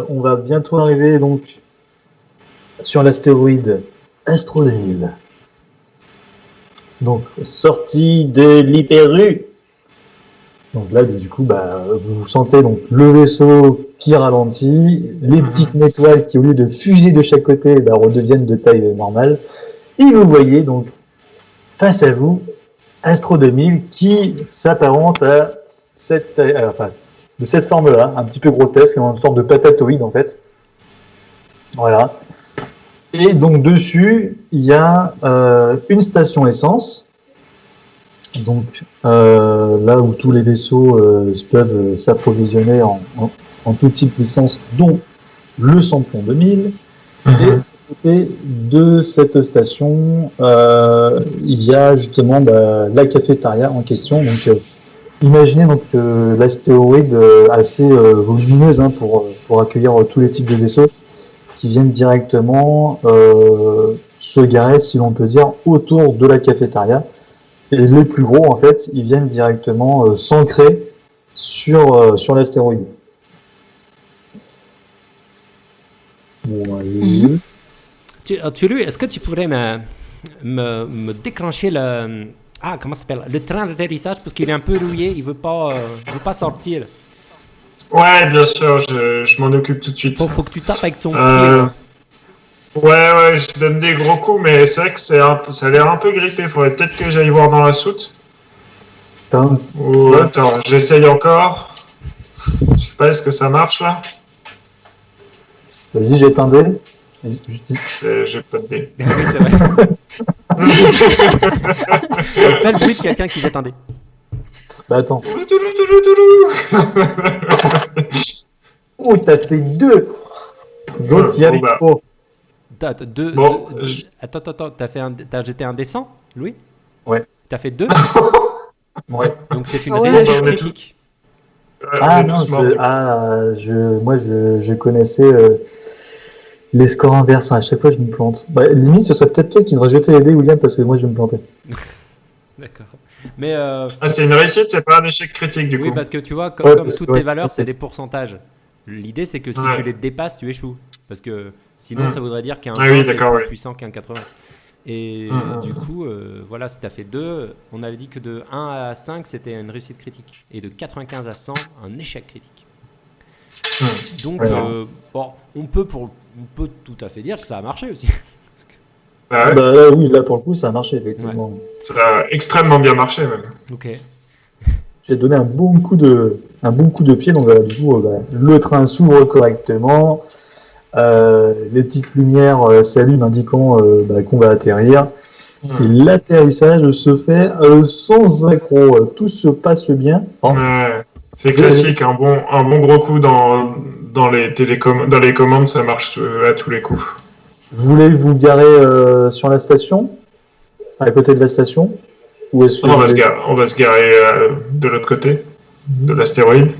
On va bientôt arriver donc sur l'astéroïde Astro 2000. Donc, sortie de l'Hyper-U. Donc là, du coup, vous sentez donc le vaisseau qui ralentit, les petites étoiles qui, au lieu de fuser de chaque côté, redeviennent de taille normale. Et vous voyez donc face à vous Astro 2000 qui s'apparente à de cette forme-là, un petit peu grotesque, une sorte de patatoïde en fait. Voilà. Et donc dessus, il y a une station essence. Donc là où tous les vaisseaux peuvent s'approvisionner en tout type d'essence, dont le Samplon 2000. Et à côté de cette station, il y a justement la cafétéria en question. Donc imaginez donc l'astéroïde assez volumineuse pour accueillir tous les types de vaisseaux qui viennent directement se garer, si l'on peut dire, autour de la cafétéria. Et les plus gros, en fait, ils viennent directement s'ancrer sur l'astéroïde. Bon, allez. Tulu, est-ce que tu pourrais me déclencher comment ça s'appelle, le train d'atterrissage, parce qu'il est un peu rouillé, il veut pas sortir. Ouais, bien sûr, je m'en occupe tout de suite. Faut que tu tapes avec ton pied. Ouais, je donne des gros coups, mais c'est vrai que ça a l'air un peu grippé. Faudrait peut-être que j'aille voir dans la soute. Attends, j'essaye encore. Je sais pas, est-ce que ça marche là? Vas-y, jette un dé. J'ai pas de dé. Oui, c'est vrai. Fais le bruit de quelqu'un qui jette un dé. Attends. Oh, t'as fait 2. D'autres y arrivent pas. Attends, t'as jeté un D100, Louis? Ouais. T'as fait 2? Ouais. Donc c'est une réussite critique. Moi je connaissais les scores inverses. À chaque fois je me plante. Limite, ce serait peut-être toi qui devrais jeter les dés, William, parce que moi je vais me planter. D'accord. Mais c'est une réussite, c'est pas un échec critique du coup. Oui, parce que tu vois, comme toutes tes valeurs, c'est des pourcentages. L'idée, c'est que si tu les dépasses, tu échoues. Parce que sinon, ça voudrait dire qu'un 20, c'est plus puissant qu'un 80. Et du coup, voilà, si tu as fait 2, on avait dit que de 1 à 5, c'était une réussite critique. Et de 95 à 100, un échec critique. Donc, on peut tout à fait dire que ça a marché aussi. Oui, là pour le coup, ça a marché, effectivement. Ouais. Ça a extrêmement bien marché, même. Ok. J'ai donné un bon coup de pied, donc du coup, le train s'ouvre correctement. Les petites lumières s'allument indiquant qu'on va atterrir. Et l'atterrissage se fait sans accroc. Tout se passe bien. C'est classique, un bon gros coup dans les commandes, ça marche à tous les coups. Vous voulez vous garer sur la station, à côté de la station, ou est-ce que on va se garer de l'autre côté de l'astéroïde?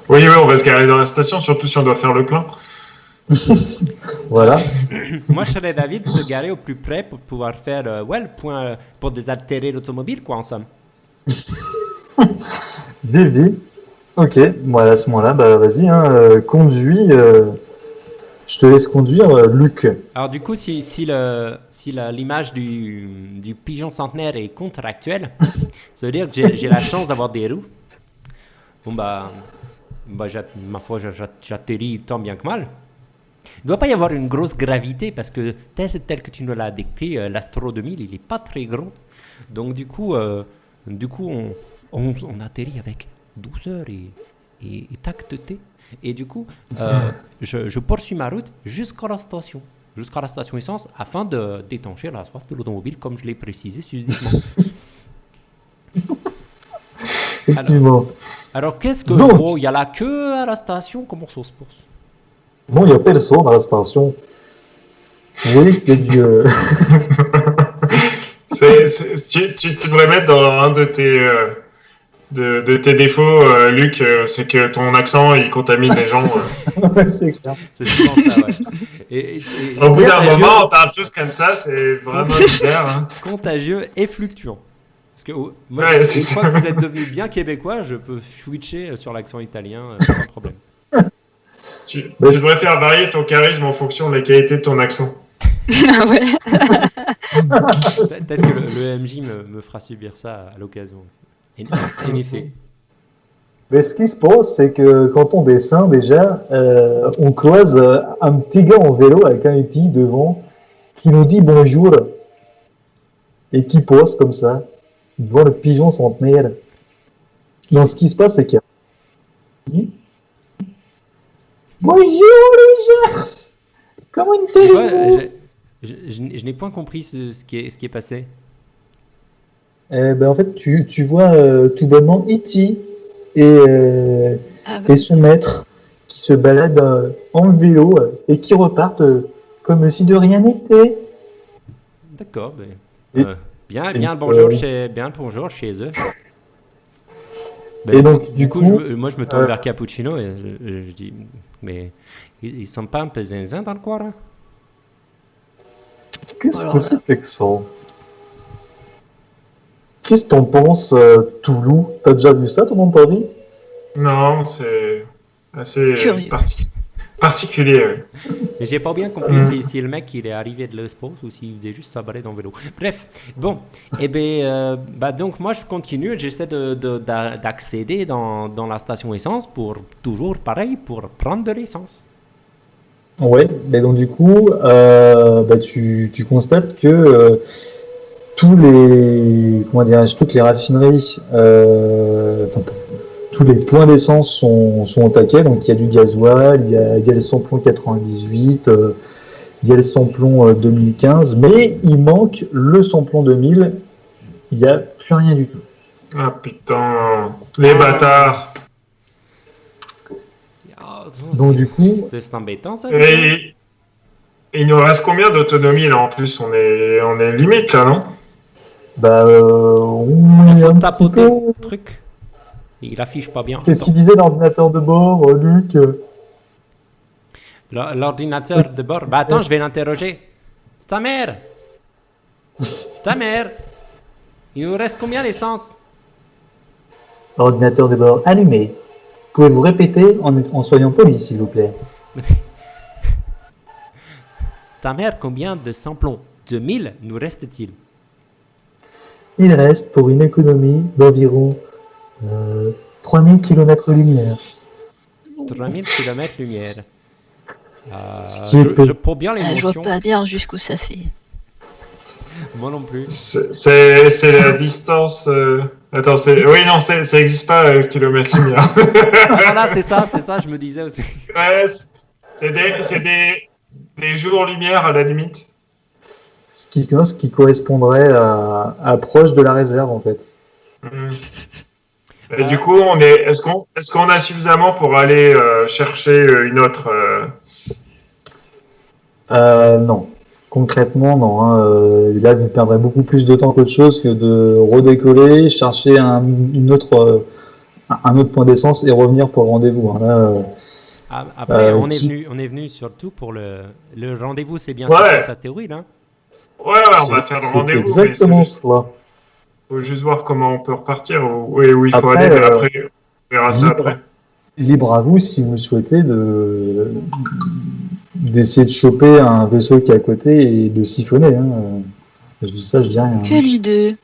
Oui, on va se garer dans la station, surtout si on doit faire le plein. Voilà. Moi, je serais d'avis de se garer au plus près pour pouvoir faire le point pour désaltérer l'automobile, quoi, en somme. Vivi. Ok, voilà, à ce moment-là, vas-y, conduis. Je te laisse conduire, Luc. Alors du coup, si l'image du pigeon centenaire est contre-actuelle, ça veut dire que j'ai la chance d'avoir des roues. Bon ma foi, j'atterris tant bien que mal. Il ne doit pas y avoir une grosse gravité parce que tel que tu nous l'as décrit, l'Astro 2000, il n'est pas très gros. Donc du coup on atterrit avec douceur et tact-té. Et du coup, je poursuis ma route jusqu'à la station essence, afin de détancher la soif de l'automobile, comme je l'ai précisé succinctement. Effectivement. Alors qu'est-ce que... il y a la queue à la station, comment ça se passe? Non, il n'y a personne à la station. Oui, c'est Dieu. Tu devrais mettre dans un de tes défauts, Luc, c'est que ton accent, il contamine les gens. Ouais, c'est clair. C'est souvent ça, ouais. Et au bout d'un moment, on parle tous comme ça, c'est vraiment bizarre. Hein. Contagieux et fluctuant. Parce que moi, une fois que vous êtes devenu bien québécois, je peux switcher sur l'accent italien sans problème. Tu devrais faire varier ton charisme en fonction de la qualité de ton accent. Ah ouais. Peut-être que le MJ me fera subir ça à l'occasion. En effet. Mais ce qui se passe, c'est que quand on descend déjà, on croise un petit gars en vélo avec un épi devant qui nous dit bonjour et qui pose comme ça devant le pigeon centenaire. Donc ce qui se passe, c'est qu'il y a bonjour les gens, comment allez-vous? Je n'ai point compris ce qui est passé. En fait, tu vois tout bonnement E.T. et son maître qui se baladent en vélo et qui repartent comme si de rien n'était. D'accord. Bien le bonjour chez eux. Et donc, du coup, moi je me tourne vers Cappuccino et je dis, mais ils sont pas un peu zinzin dans le coin là? Qu'est-ce que c'est que ça? Qu'est-ce que t'en penses, Toulouse? T'as déjà vu ça, toi, dans ta vie? Non, c'est assez particulier. Mais j'ai pas bien compris si le mec il est arrivé de l'Espos ou s'il faisait juste sa balade en vélo. Bref, bon, donc moi je continue, j'essaie d'accéder dans la station essence pour toujours pareil, pour prendre de l'essence. Ouais, mais donc du coup, tu constates que toutes les raffineries, tous les points d'essence sont au taquet. Donc il y a du gasoil, il y a le samplon 98, il y a le samplon 2015, mais il manque le samplon 2000. Il n'y a plus rien du tout. Ah putain, les bâtards. Donc du coup, c'est embêtant ça. Et il nous reste combien d'autonomie là en plus? On est limite là, non? Il faut tapoter le truc. Il affiche pas bien. Qu'est-ce qu'il disait l'ordinateur de bord, Luc? L'ordinateur de bord. Attends, je vais l'interroger. Ta mère. Il nous reste combien d'essence? Ordinateur de bord allumé. Pouvez-vous répéter en soyant poli, s'il vous plaît? Ta mère, combien de samplons 2000 nous reste-t-il? Il reste pour une économie d'environ 3000 km/lumière. 3000 km/lumière. Je prends bien l'émotion. Je vois pas bien jusqu'où ça fait. Moi non plus. C'est la distance. Attends, oui, non, ça n'existe pas, kilomètre-lumière. Voilà, c'est ça, je me disais aussi. Ouais, c'est des jours-lumière à la limite. Ce qui correspondrait à proche de la réserve, en fait. Et du coup, est-ce qu'on a suffisamment pour aller chercher une autre Non. Concrètement, non. Là, vous perdrez beaucoup plus de temps qu'autre chose que de redécoller, chercher un autre point d'essence et revenir pour le rendez-vous. Après, on est venu surtout pour le rendez-vous, c'est bien ça ta théorie, là? Ouais, on va faire le rendez-vous. C'est exactement cela. Il faut juste voir comment on peut repartir, où il faut aller, mais après, on verra ça après. Libre à vous si vous souhaitez d'essayer de choper un vaisseau qui est à côté et de siphonner. Je dis ça, je dis rien. Quelle idée!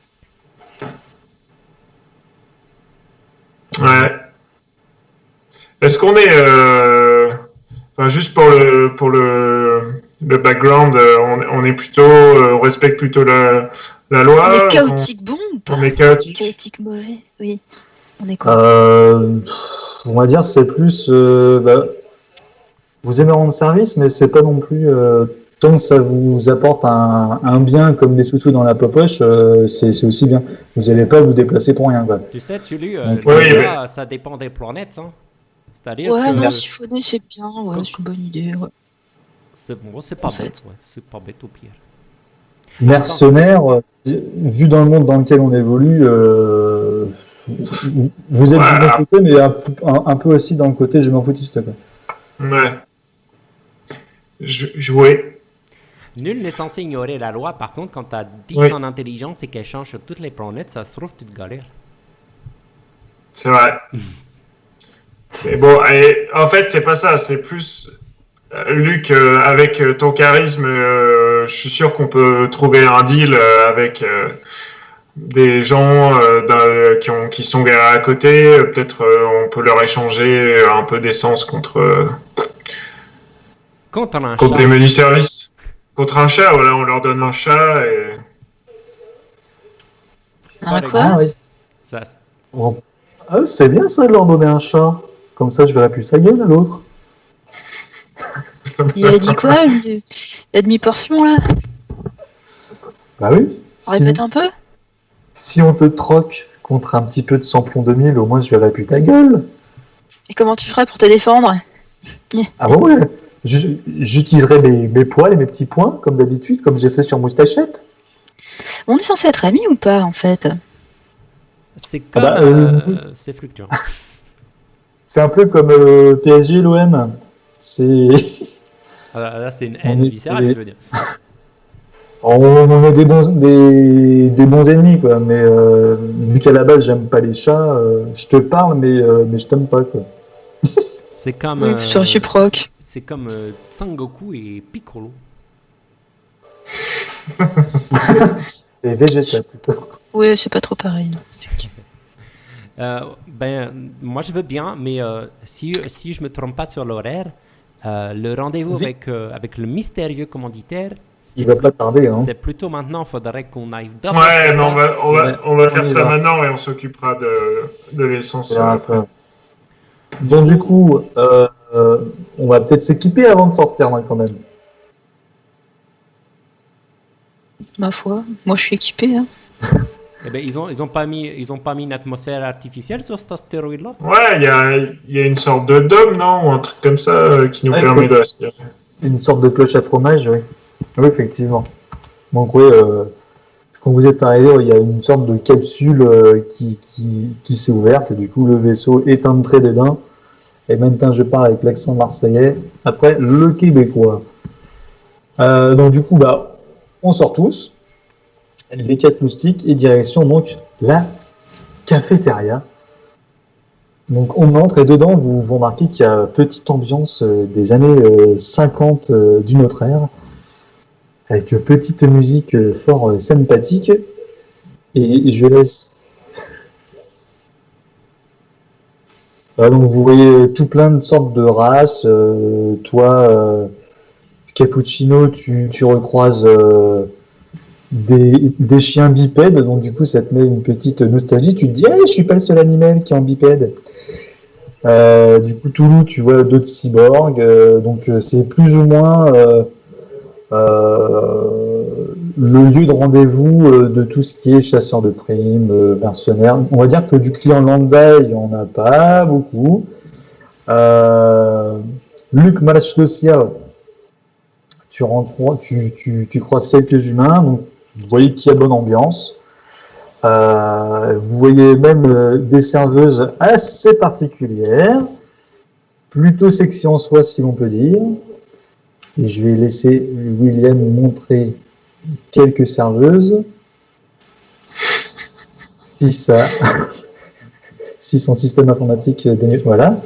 Ouais. Est-ce qu'on est... Enfin, juste pour le background, on est plutôt... on respecte plutôt la loi. On est chaotique bon ou pas? On est chaotique. Chaotique mauvais, oui. On est quoi? On va dire c'est plus... vous aimez rendre service, mais c'est pas non plus... tant que ça vous apporte un bien comme des sous-sous dans la poche, c'est aussi bien. Vous n'allez pas vous déplacer pour rien. Quoi. Tu sais, ça dépend des planètes. Hein. C'est-à-dire ouais, que... non, siphonner c'est bien, c'est une bonne idée. Ouais. C'est pas bête, c'est pas bête au pire. Mercenaire, vu dans le monde dans lequel on évolue, vous êtes du bon côté, mais un peu aussi dans le côté je m'en foutiste. Quoi. Ouais. Jouer. Nul n'est censé ignorer la loi. Par contre, quand tu as 10 en intelligence et qu'elle change sur toutes les planètes, ça se trouve, tu te galères. C'est vrai. Mais bon, et, en fait, c'est pas ça. C'est plus, Luc, avec ton charisme, je suis sûr qu'on peut trouver un deal avec des gens qui sont à côté. Peut-être on peut leur échanger un peu d'essence Contre un contre chat. les menus services. Contre un chat, voilà, on leur donne un chat et... Quoi? oui. Ça, Bon. Ah, c'est bien ça de leur donner un chat. Comme ça, je verrai plus sa gueule à l'autre. Il a dit quoi, lui? La demi-portion, là? Bah oui. Répète un peu? Si on te troque contre un petit peu de samplon 2000, au moins je verrai plus ta gueule. Et comment tu ferais pour te défendre? Ah bon, ouais. J'utiliserai mes poils et mes petits points, comme d'habitude, comme j'ai fait sur Moustachette. On est censé être amis ou pas, en fait? c'est comme... c'est fluctuant. C'est un peu comme PSG et l'OM. C'est... Là, c'est une haine viscérale, tu veux dire. On est des bons ennemis, quoi. Mais vu qu'à la base, j'aime pas les chats, je te parle, mais je t'aime pas, quoi. C'est comme... Oui, c'est réciproque. c'est comme Sangoku et Piccolo. Et Vegeta, plutôt. Oui, c'est pas trop pareil, non. Moi, je veux bien, mais si je me trompe pas sur l'horaire, le rendez-vous Oui. avec le mystérieux commanditaire, Il va pas tarder, hein. c'est plutôt maintenant. Il faudrait qu'on aille Ouais, mais on va faire y ça va. maintenant et on s'occupera de l'essence. Donc du coup, on va peut-être s'équiper avant de sortir, là, quand même. Ma foi, moi je suis équipée. Hein. Eh ben, ils ont pas mis une atmosphère artificielle sur cet astéroïde-là. Ouais, il y a une sorte de dôme, non? Ou un truc comme ça qui nous Ouais, permet de respirer. Une sorte de cloche à fromage, oui. Oui, effectivement. Donc oui, quand vous êtes arrivé, il y a une sorte de capsule qui s'est ouverte, et du coup le vaisseau est entré dedans. Et maintenant je pars avec l'accent marseillais, après le québécois. Donc du coup, bah, on sort tous, les 4 moustiques, et direction donc la cafétéria. Donc on entre et dedans, vous remarquez qu'il y a petite ambiance des années 50 d'une autre ère, avec petite musique fort sympathique. Et je laisse. Donc vous voyez tout plein de sortes de races. Toi, Cappuccino, tu recroises des chiens bipèdes, donc du coup ça te met une petite nostalgie. Tu te dis, hey, je suis pas le seul animal qui est en bipède. Du coup, Toulouse, tu vois d'autres cyborgs. Donc c'est plus ou moins le lieu de rendez-vous de tout ce qui est chasseur de primes, mercenaires. On va dire que du client lambda, il n'y en a pas beaucoup. Luc Malachosia, tu croises quelques humains, donc vous voyez qu'il y a bonne ambiance. Vous voyez même des serveuses assez particulières, plutôt sexy en soi, si l'on peut dire. Et je vais laisser William montrer quelques serveuses. Si son système informatique dénonce, voilà.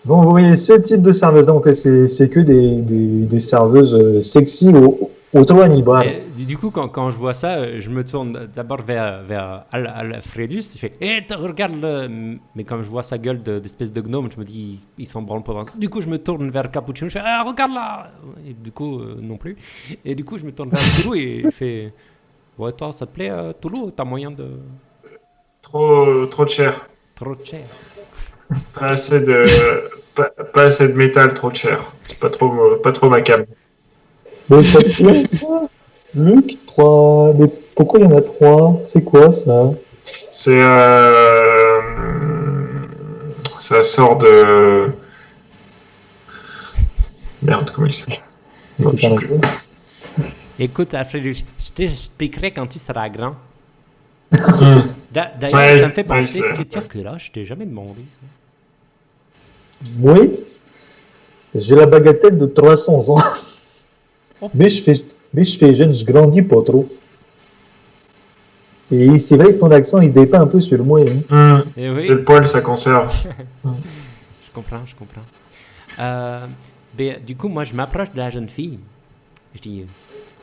Donc vous voyez ce type de serveuse, en fait, c'est que des serveuses sexy au Troani bar. Du coup, quand je vois ça, je me tourne d'abord vers Alfredus. Je fais, regarde-le. Mais quand je vois sa gueule d'espèce de gnome, je me dis, il s'en branle pas. Du coup, je me tourne vers Cappuccino. Je fais, regarde là. Et du coup, non plus. Et du coup, je me tourne vers Toulouse et je fais, ouais, toi, ça te plaît, Toulouse? T'as moyen de. Trop de chair. Trop de chair. Pas assez de métal, trop de chair. Pas trop ma cam. Mais ça te plaît, ça Luc, 3. Mais pourquoi il y en a 3? C'est quoi ça? C'est ça sort de merde, comment il s'appelle? Non, je sais plus. Écoute, Alfredus, je t'expliquerai quand tu seras grand. D'ailleurs, Ouais, ça me fait penser ouais, que tu as quel âge? Je t'ai jamais demandé ça. Oui, j'ai la bagatelle de 300 ans. Oh. Mais je fais jeune, je grandis pas trop. Et c'est vrai que ton accent, il dépeint un peu sur le mot. Hein. Et oui. C'est le poil, ça conserve. Je comprends. Ben, du coup, moi, je m'approche de la jeune fille. Je dis,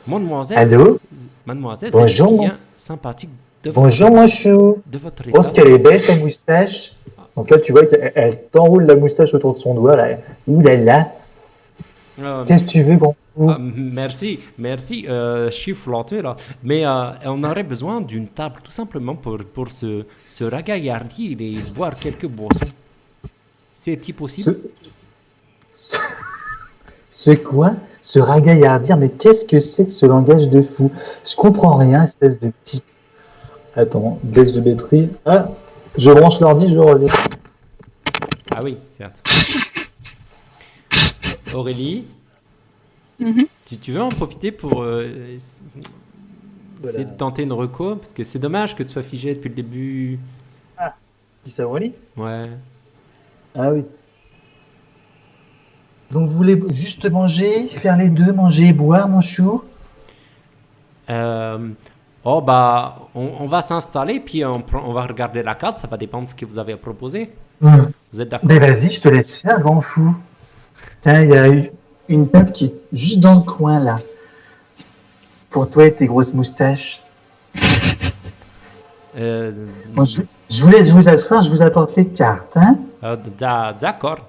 mademoiselle. Allô? Mademoiselle, Bonjour, c'est bien sympathique de votre, Bonjour, mon chou. de votre Oh, ce état. qu'elle est belle, ta moustache. Donc là, tu vois qu'elle t'enroule la moustache autour de son doigt. Là. Ouh là là. Qu'est-ce que tu veux, bon fou? Merci, je suis flatté là. Mais on aurait besoin d'une table tout simplement pour se ragaillardir et boire quelques boissons. C'est-il possible? C'est quoi? Se ragaillardir? Mais qu'est-ce que c'est que ce langage de fou? Je comprends rien, espèce de petit... Attends, baisse de batterie. Ah, je branche l'ordi, je reviens. Ah oui, certes. Aurélie, tu veux en profiter pour essayer de tenter une reco? Parce que c'est dommage que tu sois figé depuis le début. Qui ça, Aurélie? Ouais. Ah oui. Donc vous voulez juste manger, faire les deux, manger et boire, mon chou? Oh bah, on va s'installer puis on va regarder la carte. Ça va dépendre de ce que vous avez proposé. Vous êtes d'accord? Mais vas-y, je te laisse faire, grand fou. Tiens, il y a une table qui est juste dans le coin, là. Pour toi et tes grosses moustaches. Bon, je vous laisse vous asseoir, je vous apporte les cartes, hein? D'accord.